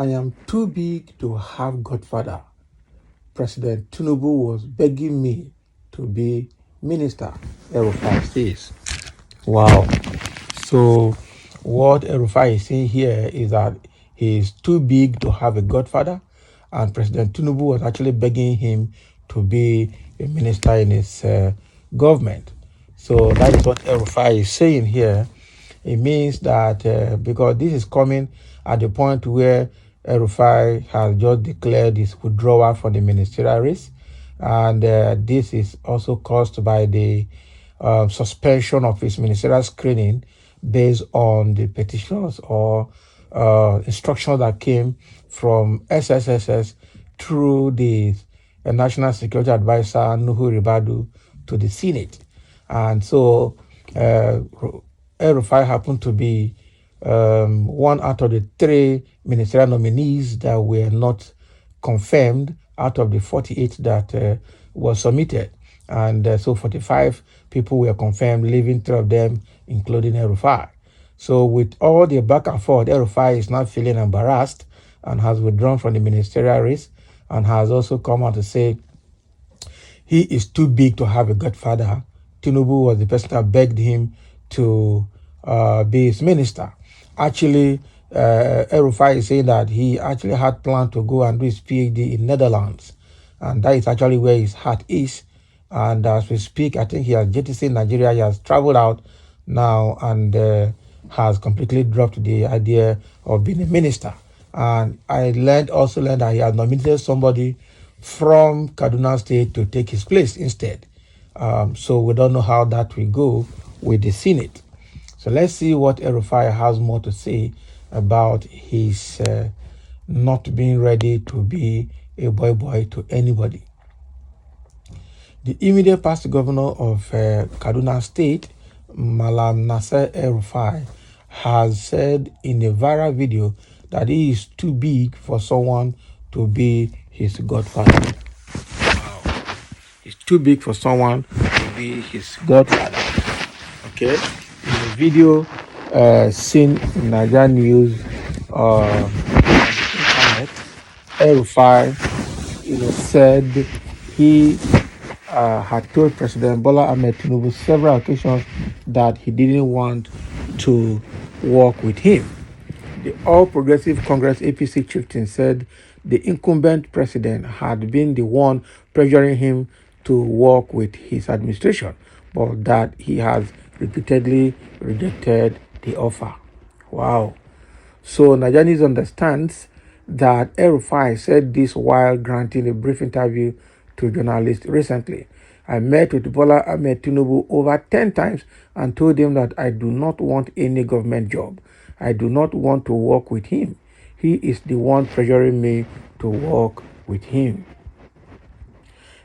I am too big to have Godfather. President Tinubu was begging me to be minister, Elrufai says. Wow. So what Elrufai is saying here is that he is too big to have a Godfather, and President Tinubu was actually begging him to be a minister in his government. So that is what Elrufai is saying here. It means that because this is coming at the point where Elrufai has just declared his withdrawal from the ministerial race, and this is also caused by the suspension of his ministerial screening based on the petitions or instructions that came from SSSS through the National Security Advisor Nuhu Ribadu to the Senate. And so El-Rufai happened to be one out of the three ministerial nominees that were not confirmed out of the 48 that were submitted. And so 45 people were confirmed, leaving three of them, including El-Rufai. So with all the back and forth, El-Rufai is now feeling embarrassed and has withdrawn from the ministerial race and has also come out to say he is too big to have a godfather. Tinubu was the person that begged him to be his minister. Actually, El-Rufai is saying that he actually had planned to go and do his PhD in Netherlands. And that is actually where his heart is. And as we speak, I think he has jettisoned Nigeria. He has traveled out now and has completely dropped the idea of being a minister. And I also learned that he has nominated somebody from Kaduna State to take his place instead. So we don't know how that will go with the Senate. So let's see what El-Rufai has more to say about his not being ready to be a boy to anybody. The immediate past governor of Kaduna State, Malam Nasser El-Rufai, has said in a viral video that he is too big for someone to be his godfather. Wow. He's too big for someone to be his godfather. Okay? In the video seen in Nigeria News on the internet, El-Rufai said he had told President Bola Ahmed Tinubu several occasions that he didn't want to work with him. The All Progressive Congress APC chieftain said the incumbent president had been the one pressuring him to work with his administration, but that he has repeatedly rejected the offer. Wow. So Nigerians understands that El-Rufai said this while granting a brief interview to journalists recently. I met with Bola Ahmed Tinubu over 10 times and told him that I do not want any government job. I do not want to work with him. He is the one pressuring me to work with him.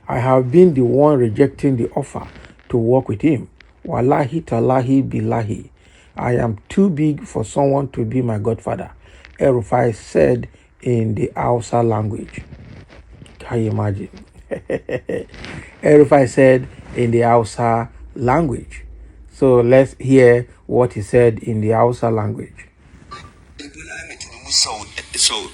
I have been the one rejecting the offer to work with him. Wallahi talahi billahi. I am too big for someone to be my godfather, El-Rufai said in the Hausa language. Can you imagine? El-Rufai said in the Hausa language. So let's hear what he said in the Hausa language. sau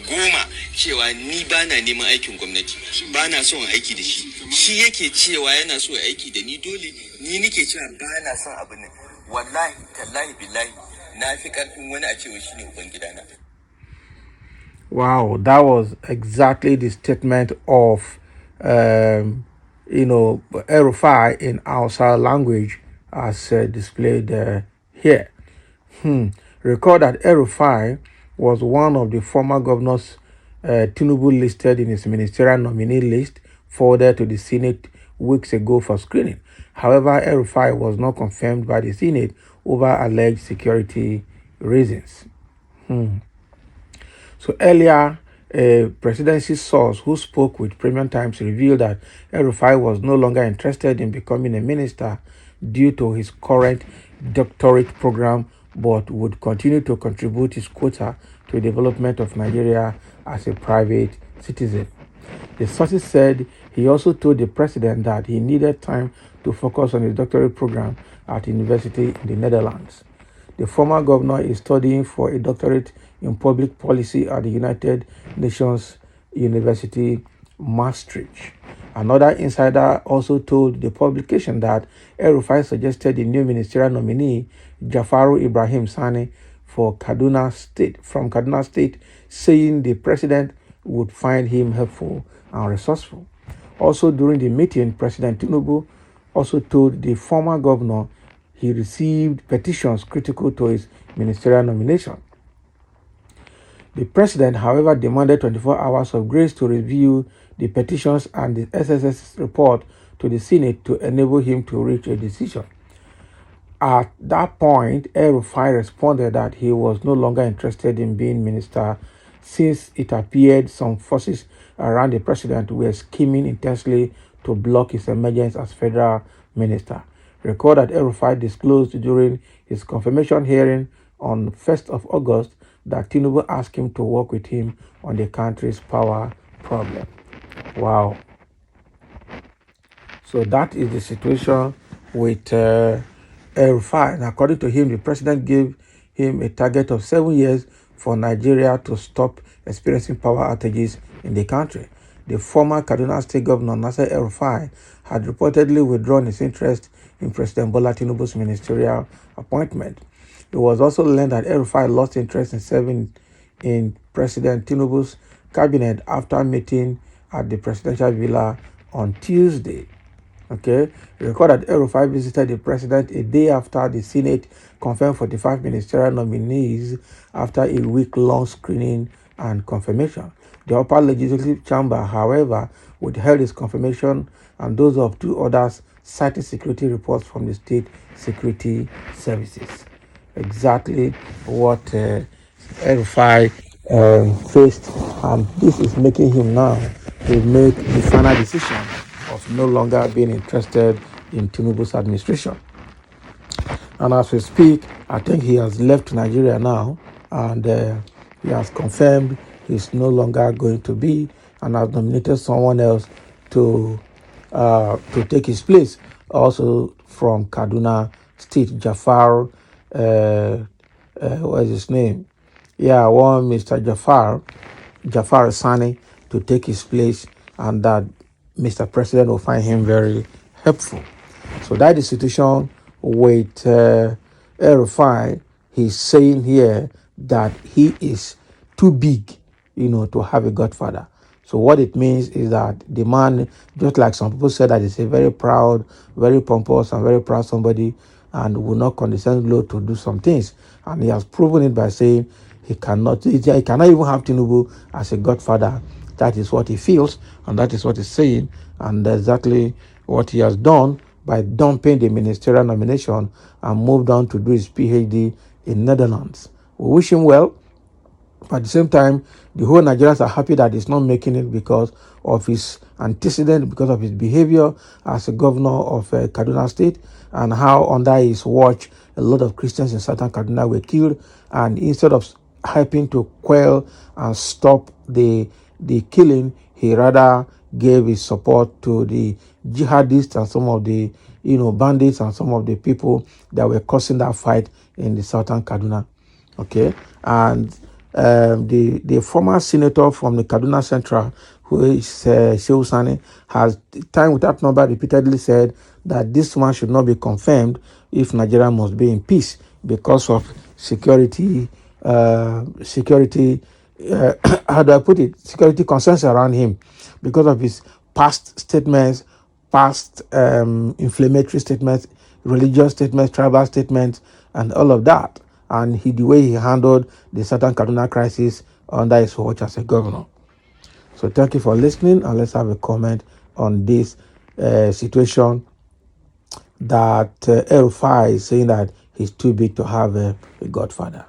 goma cewa ni ba na neman aikin gwamnati, ba na son aiki da shi yake cewa yana so aiki da ni dole ni nike cewa ba na son abin nan. Wallahi tallahi billahi na fi karfin wani a cewa shine uban gidana. Wow, that was exactly the statement of El-Rufai in Hausa language as displayed here. Recall that El-Rufai was one of the former governors Tinubu listed in his ministerial nominee list forwarded to the Senate weeks ago for screening. However, El-Rufai was not confirmed by the Senate over alleged security reasons. So earlier, a presidency source who spoke with Premium Times revealed that El-Rufai was no longer interested in becoming a minister due to his current doctorate program, but would continue to contribute his quota to the development of Nigeria as a private citizen. The sources said he also told the president that he needed time to focus on his doctorate program at university in the Netherlands. The former governor is studying for a doctorate in public policy at the United Nations University, Maastricht. Another insider also told the publication that Elrufai suggested the new ministerial nominee, Jafaru Ibrahim Sani, from Kaduna State, saying the president would find him helpful and resourceful. Also during the meeting, President Tinubu also told the former governor he received petitions critical to his ministerial nomination. The president, however, demanded 24 hours of grace to review the petitions and the SSS report to the Senate to enable him to reach a decision. At that point, Elrufai responded that he was no longer interested in being minister since it appeared some forces around the president were scheming intensely to block his emergence as federal minister. Recall that Elrufai disclosed during his confirmation hearing on 1st of August that Tinubu asked him to work with him on the country's power problem. Wow. So that is the situation with Elrufai. And according to him, the president gave him a target of 7 years for Nigeria to stop experiencing power outages in the country. The former Kaduna State Governor Nasser Elrufai had reportedly withdrawn his interest in President Bola Tinubu's ministerial appointment. It was also learned that Elrufai lost interest in serving in President Tinubu's cabinet after meeting at the presidential villa on Tuesday. Okay, recall that Elrufai visited the president a day after the Senate confirmed 45 ministerial nominees after a week-long screening and confirmation. The upper legislative chamber, however, withheld its confirmation and those of two others, citing security reports from the state security services. Exactly what Elrufai faced, and this is making him now to make the final decision of no longer being interested in Tinubu's administration. And as we speak, I think he has left Nigeria now, and he has confirmed he's no longer going to be, and has nominated someone else to take his place. Also from Kaduna State, Jafar, what is his name? Yeah, one Mr. Jafar Sani, to take his place, and that Mr. President will find him very helpful. So that is the situation with Elrufai. He's saying here that he is too big, to have a godfather. So what it means is that the man, just like some people said, that he's a very proud, very pompous, and very proud somebody, and will not condescend low to do some things. And he has proven it by saying he cannot even have Tinubu as a godfather. That is what he feels, and that is what he's saying, and exactly what he has done by dumping the ministerial nomination and moved on to do his PhD in Netherlands. We wish him well. But at the same time, the whole Nigerians are happy that he's not making it because of his antecedent, because of his behavior as a governor of Kaduna State, and how under his watch a lot of Christians in southern Kaduna were killed. And instead of helping to quell and stop the killing, he rather gave his support to the jihadists and some of the bandits and some of the people that were causing that fight in the southern Kaduna. Okay, and the former senator from the Kaduna Central, who is Shehu Sani, has time without number repeatedly said that this one should not be confirmed if Nigeria must be in peace because of security, how do I put it? Security concerns around him because of his past statements, inflammatory statements, religious statements, tribal statements, and all of that. And the way he handled the Southern Kaduna crisis under his watch as a governor. So thank you for listening, and let's have a comment on this situation that Elrufai is saying that he's too big to have a godfather.